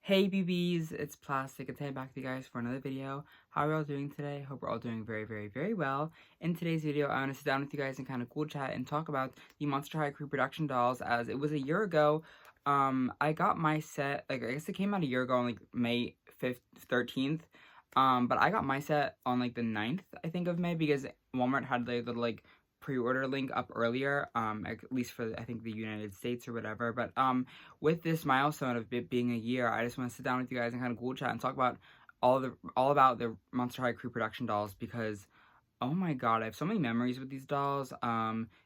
Hey BBs, it's Plastic and I'm back with you guys for another video. How are you all doing today? Hope we're all doing very well. In today's video, I want to sit down with you guys and kind of cool chat and talk about the Monster High Creeproduction dolls, as it was a year ago. I got my set, I guess it came out a year ago on May 5th, 13th. But I got my set on the 9th, I think, of May, because Walmart had the little pre-order link up earlier, at least for I think the United States or whatever. But with this milestone of it being a year, I just want to sit down with you guys and kind of cool chat and talk about all about the Monster High Creeproduction dolls, because oh my god, I have so many memories with these dolls.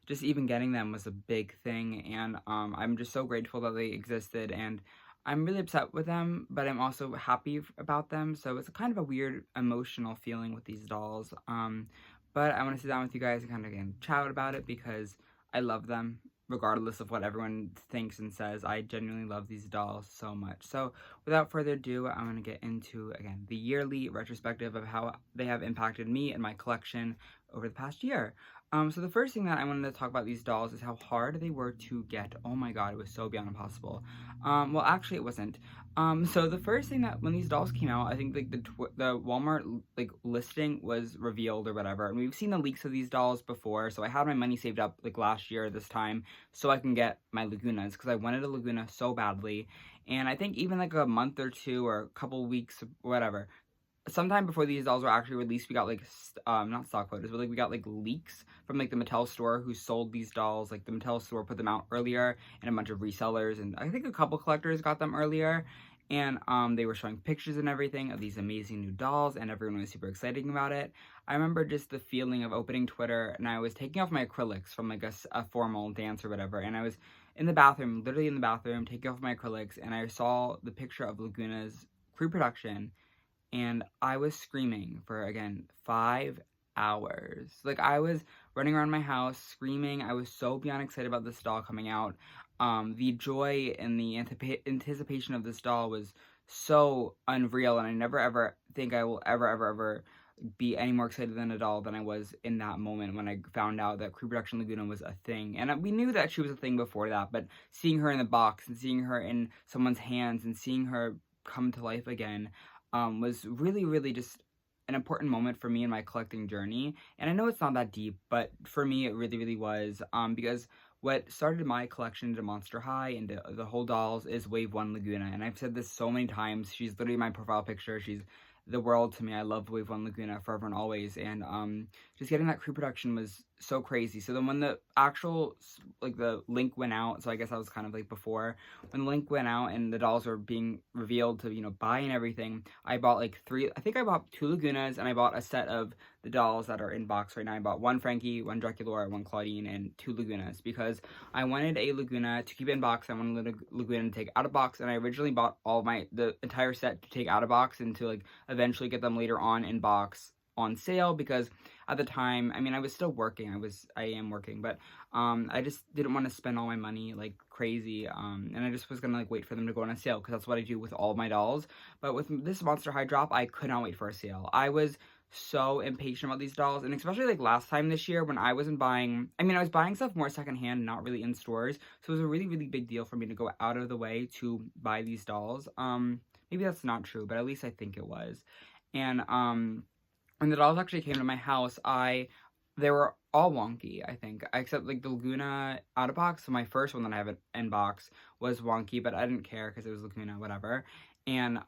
Just even getting them was a big thing, and I'm just so grateful that they existed, and I'm really upset with them, but I'm also happy about them. So it's kind of a weird emotional feeling with these dolls. But I want to sit down with you guys and kind of again chat about it, because I love them regardless of what everyone thinks and says. I genuinely love these dolls so much. So without further ado, I'm going to get into, again, the yearly retrospective of how they have impacted me and my collection over the past year. So the first thing that I wanted to talk about these dolls is how hard they were to get. Oh my god, it was so beyond impossible. Well, actually, it wasn't. So the first thing that when these dolls came out, I think the Walmart listing was revealed or whatever, and we've seen the leaks of these dolls before. So I had my money saved up last year this time so I can get my Lagunas, because I wanted a Laguna so badly. And I think even a month or two or a couple weeks, whatever, sometime before these dolls were actually released, we got not stock photos, but we got leaks from the Mattel store who sold these dolls. The Mattel store put them out earlier, and a bunch of resellers, and I think a couple collectors got them earlier. And they were showing pictures and everything of these amazing new dolls, and everyone was super excited about it. I remember just the feeling of opening Twitter, and I was taking off my acrylics from a formal dance or whatever, and I was in the bathroom, literally in the bathroom, taking off my acrylics, and I saw the picture of Laguna's pre-production, and I was screaming for, again, 5 hours. I was running around my house screaming. I was so beyond excited about this doll coming out. The joy and the anticipation of this doll was so unreal, and I never ever think I will ever be any more excited than a doll than I was in that moment when I found out that Creeproduction Laguna was a thing. And we knew that she was a thing before that, but seeing her in the box and seeing her in someone's hands and seeing her come to life again was really just an important moment for me in my collecting journey. And I know it's not that deep, but for me it really was, because what started my collection into Monster High and the whole dolls is Wave 1 Laguna. And I've said this so many times. She's literally my profile picture. She's the world to me. I love Wave 1 Laguna forever and always. And just getting that Creeproduction was so crazy. So then when the actual the link went out, so I guess I was kind of before when the link went out and the dolls were being revealed to buy and everything, I bought three. I think I bought 2 Lagunas, and I bought a set of the dolls that are in box right now. I bought 1 Frankie, 1 Draculaura, 1 Claudine, and 2 Lagunas, because I wanted a Laguna to keep in box. I wanted a Laguna to take out of box, and I originally bought the entire set to take out of box and to eventually get them later on in box on sale, because at the time, I mean, I was still working. I am working, but I just didn't want to spend all my money crazy, and I just was gonna wait for them to go on a sale, because that's what I do with all my dolls. But with this Monster High drop, I could not wait for a sale. I was so impatient about these dolls, and especially last time this year when I wasn't buying, I mean, I was buying stuff more secondhand, not really in stores, so it was a really big deal for me to go out of the way to buy these dolls. Maybe that's not true, but at least I think it was. And when the dolls actually came to my house, they were all wonky, I think, except the Laguna out of box. So my first one that I have in box was wonky, but I didn't care because it was Laguna, whatever. And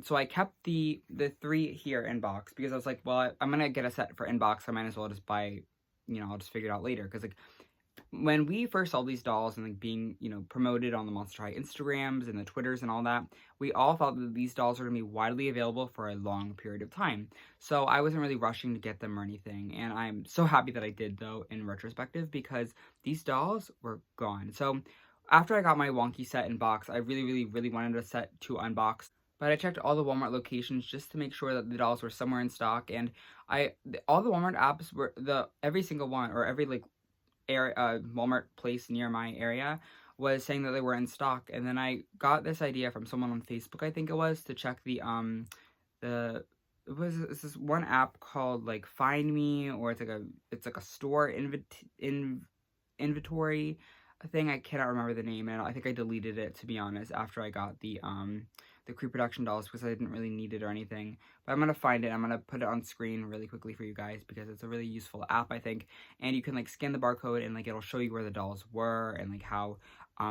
so I kept the 3 here in box, because I was like, well, I'm gonna get a set for in box, so I might as well just buy, I'll just figure it out later, because when we first saw these dolls and being, promoted on the Monster High Instagrams and the Twitters and all that, we all thought that these dolls were going to be widely available for a long period of time. So I wasn't really rushing to get them or anything. And I'm so happy that I did, though, in retrospective, because these dolls were gone. So after I got my wonky set in box, I really wanted a set to unbox. But I checked all the Walmart locations just to make sure that the dolls were somewhere in stock. And all the Walmart apps were, every single one, or every Walmart place near my area was saying that they were in stock. And then I got this idea from someone on Facebook, I think it was, to check it's this one app called Find Me, or it's a store inventory thing. I cannot remember the name, and I think I deleted it, to be honest, after I got the the Creeproduction dolls because I didn't really need it or anything. But I'm going to find it. I'm going to put it on screen really quickly for you guys because it's a really useful app, I think. And you can like scan the barcode and like it'll show you where the dolls were and like how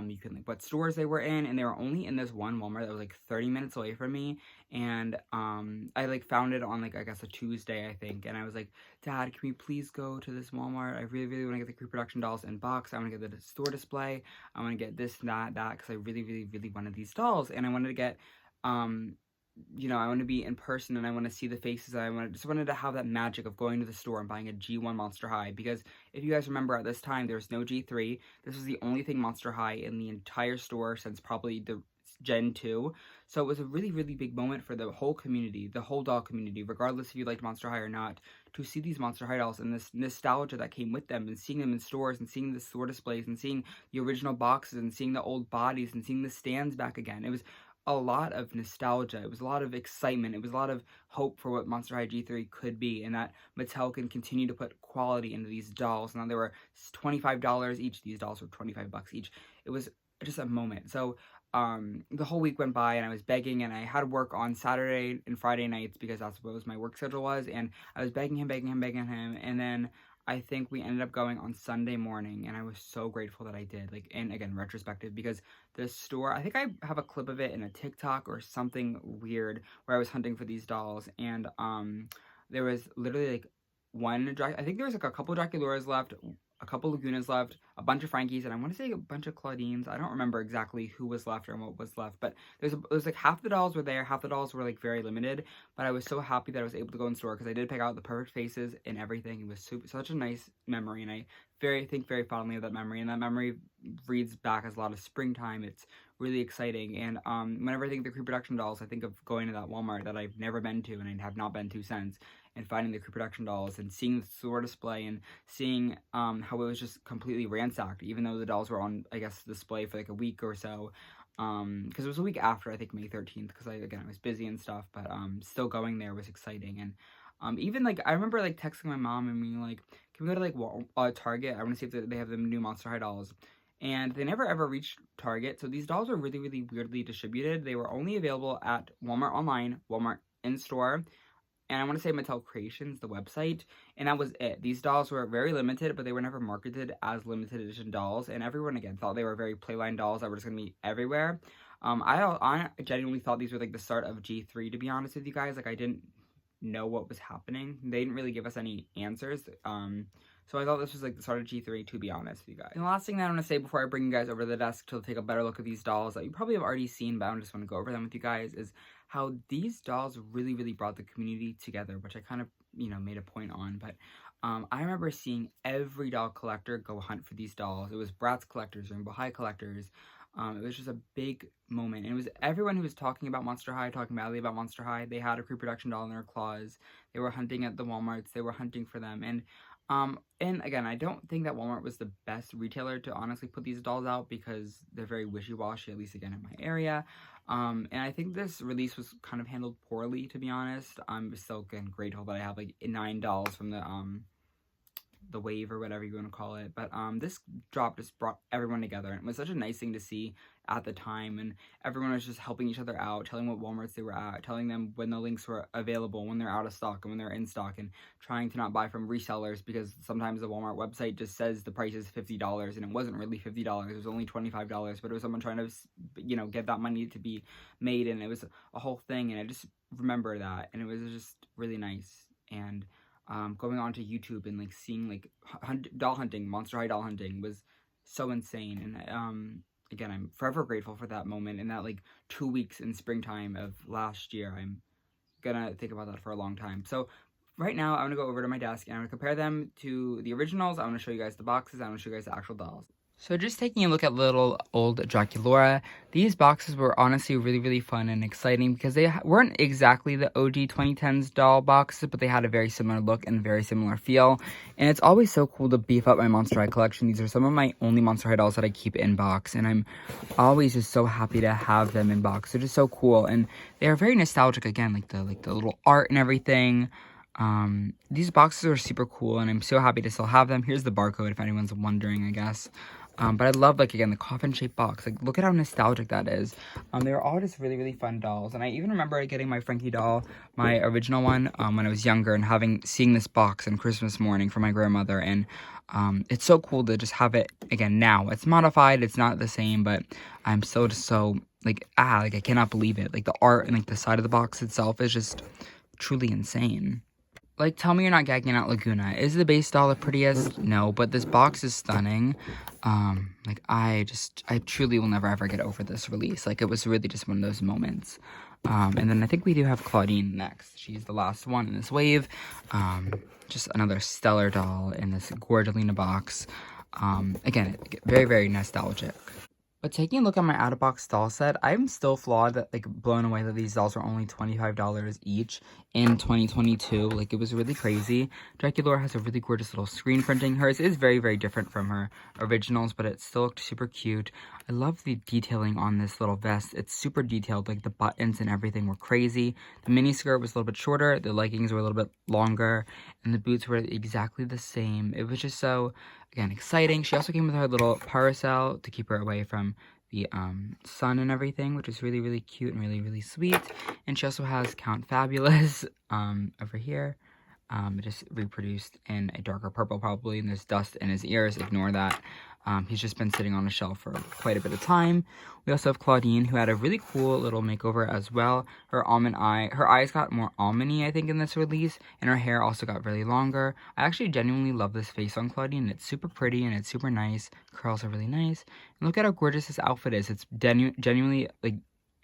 you can like what stores they were in, and they were only in this one Walmart that was like 30 minutes away from me. And I like found it on like I guess a Tuesday, I think, and I was like, Dad, can we please go to this Walmart? I really, really want to get the Creeproduction dolls in box. I want to get the store display. I want to get this and that, because I really, really, really wanted these dolls, and I wanted to get, you know, I want to be in person, and I want to see the faces. Just wanted to have that magic of going to the store and buying a G1 Monster High, because if you guys remember, at this time, there was no G3. This was the only thing Monster High in the entire store since probably the Gen 2. So it was a really, really big moment for the whole community, the whole doll community, regardless if you liked Monster High or not, to see these Monster High dolls and this nostalgia that came with them, and seeing them in stores and seeing the store displays and seeing the original boxes and seeing the old bodies and seeing the stands back again. It was a lot of nostalgia. It was a lot of excitement. It was a lot of hope for what Monster High G3 could be, and that Mattel can continue to put quality into these dolls. Now, they were $25 each. These dolls were 25 bucks each. It was just a moment. So the whole week went by, and I was begging, and I had work on Saturday and Friday nights because that's what my work schedule was, and I was begging him, and then I think we ended up going on Sunday morning, and I was so grateful that I did, like, and again, retrospective, because the store, I think I have a clip of it in a TikTok or something weird where I was hunting for these dolls, and there was literally like I think there was like a couple of Draculas left, a couple Lagunas left, a bunch of Frankies, and I want to say a bunch of Claudines. I don't remember exactly who was left or what was left, but it was like half the dolls were there, half the dolls were like very limited, but I was so happy that I was able to go in store because I did pick out the perfect faces and everything. It was such a nice memory, and I think very fondly of that memory, and that memory reads back as a lot of springtime. It's really exciting, and whenever I think of the Creeproduction dolls, I think of going to that Walmart that I've never been to and I have not been to since, and finding the Creeproduction dolls and seeing the store display and seeing how it was just completely ransacked, even though the dolls were on, I guess, display for like a week or so, because it was a week after, I think, May 13th, because I was busy and stuff, but still going there was exciting. And even like I remember like texting my mom and being like, can we go to like Target? I want to see if they have the new Monster High dolls. And they never ever reached Target, so these dolls were really, really weirdly distributed. They were only available at Walmart online, Walmart in-store, and I want to say Mattel Creations, the website, and that was it. These dolls were very limited, but they were never marketed as limited edition dolls, and everyone, again, thought they were very playline dolls that were just going to be everywhere. I genuinely thought these were, like, the start of G3, to be honest with you guys. Like, I didn't know what was happening. They didn't really give us any answers, so I thought this was, like, the start of G3, to be honest with you guys. And the last thing that I want to say before I bring you guys over to the desk to take a better look at these dolls that you probably have already seen, but I just want to go over them with you guys, is how these dolls really, really brought the community together, which I kind of, made a point on. But I remember seeing every doll collector go hunt for these dolls. It was Bratz collectors, Rainbow High collectors. It was just a big moment. And it was everyone who was talking about Monster High, talking badly about Monster High. They had a Creeproduction doll in their claws. They were hunting at the Walmarts. They were hunting for them. And again, I don't think that Walmart was the best retailer to honestly put these dolls out because they're very wishy-washy, at least again in my area. And I think this release was kind of handled poorly, to be honest. I'm still again grateful that I have like 9 dolls from the wave or whatever you want to call it, but this drop just brought everyone together, and it was such a nice thing to see at the time, and everyone was just helping each other out, telling what Walmarts they were at, telling them when the links were available, when they're out of stock, and when they're in stock, and trying to not buy from resellers, because sometimes the Walmart website just says the price is $50, and it wasn't really $50, it was only $25, but it was someone trying to, get that money to be made, and it was a whole thing, and I just remember that, and it was just really nice. And going onto YouTube and like seeing like doll hunting, Monster High doll hunting was so insane. And again, I'm forever grateful for that moment and that like 2 weeks in springtime of last year. I'm gonna think about that for a long time. So right now, I'm gonna go over to my desk and I'm gonna compare them to the originals. I'm gonna show you guys the boxes. I'm gonna show you guys the actual dolls. So just taking a look at little old Draculaura, these boxes were honestly really, really fun and exciting because they weren't exactly the OG 2010s doll boxes, but they had a very similar look and very similar feel. And it's always so cool to beef up my Monster High collection. These are some of my only Monster High dolls that I keep in box, and I'm always just so happy to have them in box. They're just so cool, and they are very nostalgic again, like the little art and everything. These boxes are super cool, and I'm so happy to still have them. Here's the barcode if anyone's wondering, I guess. But I love, like, again, the coffin-shaped box. Like, look at how nostalgic that is. They were all just really, really fun dolls. And I even remember getting my Frankie doll, my original one, when I was younger, and seeing this box on Christmas morning from my grandmother. And it's so cool to just have it, again, now. It's modified, it's not the same, but I'm still just so, like, I cannot believe it. Like, the art and, like, the side of the box itself is just truly insane. Like, tell me you're not gagging out Laguna. Is the base doll the prettiest? No, but this box is stunning. Like, I truly will never ever get over this release. Like, it was really just one of those moments. And then I think we do have Claudine next. She's the last one in this wave. Just another stellar doll in this Gorgelina box. Again, very, very nostalgic. But taking a look at my out-of-box doll set, I'm still blown away that these dolls are only $25 each in 2022. Like, it was really crazy. Draculaura has a really gorgeous little screen printing. Hers is very, very different from her originals, but it still looked super cute. I love the detailing on this little vest. It's super detailed. Like, the buttons and everything were crazy. The mini skirt was a little bit shorter. The leggings were a little bit longer. And the boots were exactly the same. It was just so, again, exciting. She also came with her little parasol to keep her away from the sun and everything, which is really, really cute and really, really sweet. And she also has Count Fabulous over here. Just reproduced in a darker purple probably, and there's dust in his ears. Ignore that. He's just been sitting on a shelf for quite a bit of time. We also have Claudine, who had a really cool little makeover as well. Her eyes got more almond-y, I think, in this release, and her hair also got really longer. I actually genuinely love this face on Claudine. It's super pretty and it's super nice. Curls are really nice. And look at how gorgeous this outfit is. It's genuinely, like,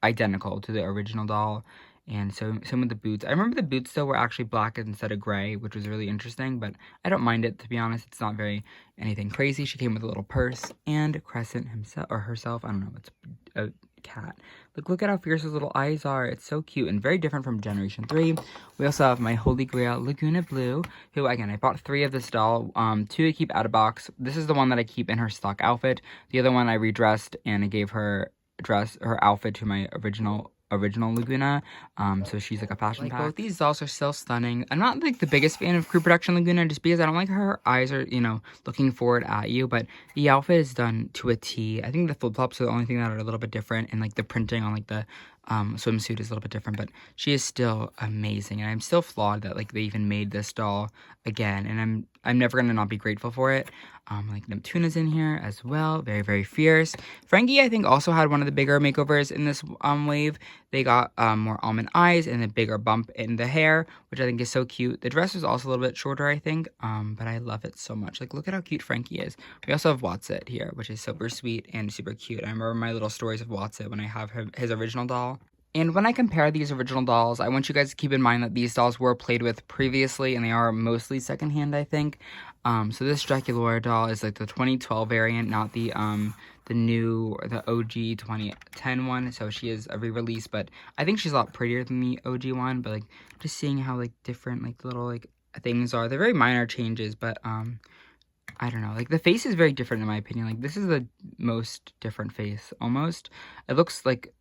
identical to the original doll. And so some of the boots, I remember the boots though were actually black instead of gray, which was really interesting, but I don't mind it, to be honest. It's not very anything crazy. She came with a little purse, and Crescent himself, or herself, I don't know, it's a cat. Look at how fierce his little eyes are. It's so cute and very different from Generation 3. We also have my Holy Grail Laguna Blue, who, again, I bought 3 of this doll, 2 I keep out of box. This is the one that I keep in her stock outfit. The other one I redressed, and I gave her outfit to my original Laguna, so she's like a fashion pack. Both these dolls are still stunning. I'm not like the biggest fan of Creeproduction Laguna, just because I don't like her eyes are, you know, looking forward at you, but the outfit is done to a T. I think the flip-flops are the only thing that are a little bit different, and like the printing on like the swimsuit is a little bit different, but she is still amazing, and I'm still flawed that like they even made this doll again, and I'm never gonna not be grateful for it. Like Neptuna's in here as well, very, very fierce. Frankie, I think, also had one of the bigger makeovers in this wave. They got more almond eyes and a bigger bump in the hair, which I think is so cute. The dress was also a little bit shorter, I think, but I love it so much. Like, look at how cute Frankie is. We also have Watson here, which is super sweet and super cute. I remember my little stories of Watson when I have his original doll. And when I compare these original dolls, I want you guys to keep in mind that these dolls were played with previously, and they are mostly secondhand, I think. So this Draculaura doll is like the 2012 variant, not the new, or the OG 2010 one. So she is a re-release, but I think she's a lot prettier than the OG one. But like, just seeing how like different like little like things are. They're very minor changes, but I don't know. Like, the face is very different in my opinion. Like, this is the most different face almost. It looks like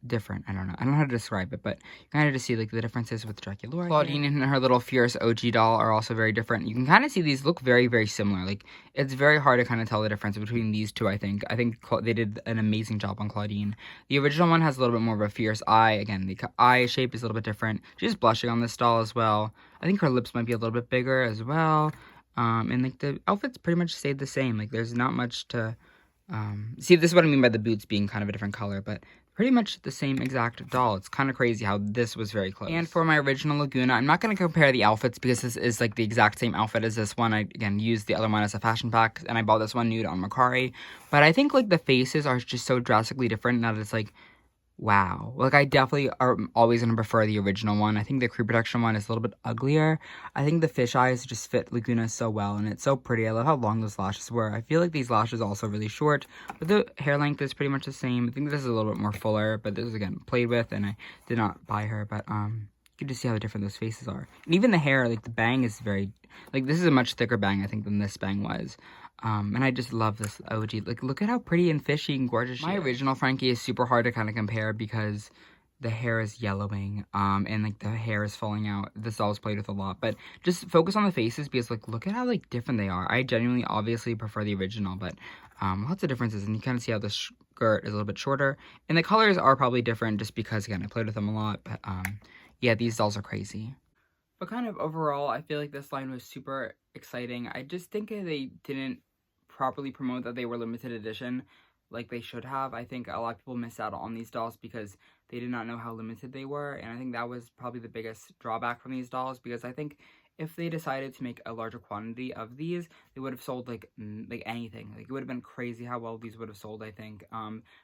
different. I don't know how to describe it, but you kind of just see like the differences with Draculaura. Claudine and her little fierce OG doll are also very different. You can kind of see these look very, very similar. Like, it's very hard to kind of tell the difference between these two. I think they did an amazing job on Claudine. The original one has a little bit more of a fierce eye. Again, the eye shape is a little bit different. She's blushing on this doll as well. I think her lips might be a little bit bigger as well. And like the outfits pretty much stayed the same. Like, there's not much to see. This is what I mean by the boots being kind of a different color, but pretty much the same exact doll. It's kind of crazy how this was very close. And for my original Laguna, I'm not going to compare the outfits because this is like the exact same outfit as this one. I, again, used the other one as a fashion pack, and I bought this one nude on Mercari. But I think like the faces are just so drastically different that it's like, wow. Like, I definitely are always going to prefer the original one. I think the Creeproduction one is a little bit uglier. I think the fish eyes just fit Laguna so well, and it's so pretty. I love how long those lashes were. I feel like these lashes are also really short, but the hair length is pretty much the same. I think this is a little bit more fuller, but this is, again, played with, and I did not buy her, but you can just see how different those faces are. And even the hair, like, the bang is very, like, this is a much thicker bang, I think, than this bang was. And I just love this OG. Like, look at how pretty and fishy and gorgeous she is. My original Frankie is super hard to kind of compare because the hair is yellowing, and like the hair is falling out. This doll was played with a lot, but just focus on the faces because like look at how like different they are. I genuinely obviously prefer the original, but lots of differences, and you kind of see how the skirt is a little bit shorter, and the colors are probably different just because again I played with them a lot. But yeah, these dolls are crazy. But kind of overall, I feel like this line was super exciting. I just think they didn't properly promote that they were limited edition like they should have. I think a lot of people missed out on these dolls because they did not know how limited they were, and I think that was probably the biggest drawback from these dolls, because I think if they decided to make a larger quantity of these, they would have sold like anything. Like it would have been crazy how well these would have sold, I think.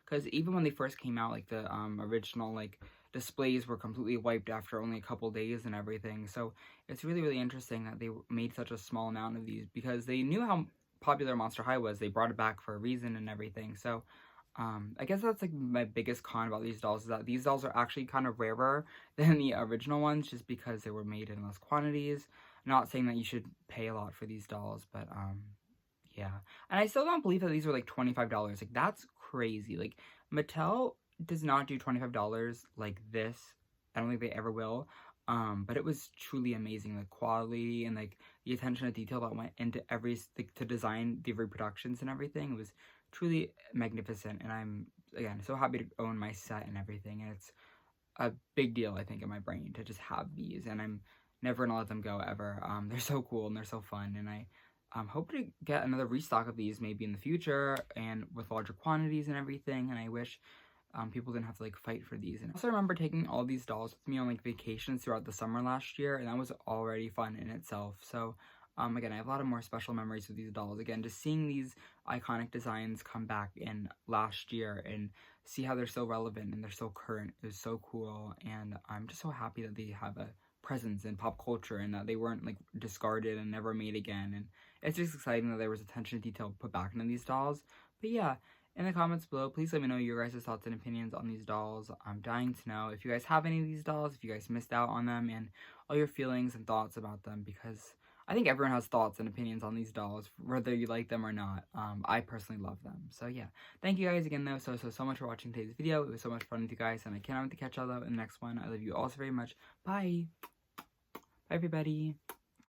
Because even when they first came out, like the original like displays were completely wiped after only a couple days and everything. So it's really, really interesting that they made such a small amount of these because they knew how popular Monster High was. They brought it back for a reason and everything. So I guess that's like my biggest con about these dolls, is that these dolls are actually kind of rarer than the original ones just because they were made in less quantities. Not saying that you should pay a lot for these dolls, but yeah. And I still don't believe that these were like $25. Like that's crazy. Like Mattel does not do $25 like this. I don't think they ever will. But it was truly amazing, like quality and like the attention to detail that went into every like to design the reproductions and everything. It was truly magnificent, and I'm again so happy to own my set and everything. And it's a big deal, I think, in my brain to just have these, and I'm never gonna let them go ever. They're so cool and they're so fun, and I hope to get another restock of these maybe in the future and with larger quantities and everything. And I wish people didn't have to like fight for these. And I also remember taking all these dolls with me on like vacations throughout the summer last year, and that was already fun in itself. So again, I have a lot of more special memories with these dolls. Again, just seeing these iconic designs come back in last year and see how they're so relevant and they're so current is so cool. And I'm just so happy that they have a presence in pop culture and that they weren't like discarded and never made again. And it's just exciting that there was attention to detail put back into these dolls. But yeah, in the comments below, please let me know your guys' thoughts and opinions on these dolls. I'm dying to know if you guys have any of these dolls, if you guys missed out on them, and all your feelings and thoughts about them, because I think everyone has thoughts and opinions on these dolls, whether you like them or not. I personally love them. So yeah, thank you guys again though so much for watching today's video. It was so much fun with you guys, and I cannot wait to catch y'all out in the next one. I love you all so very much. Bye. Bye everybody.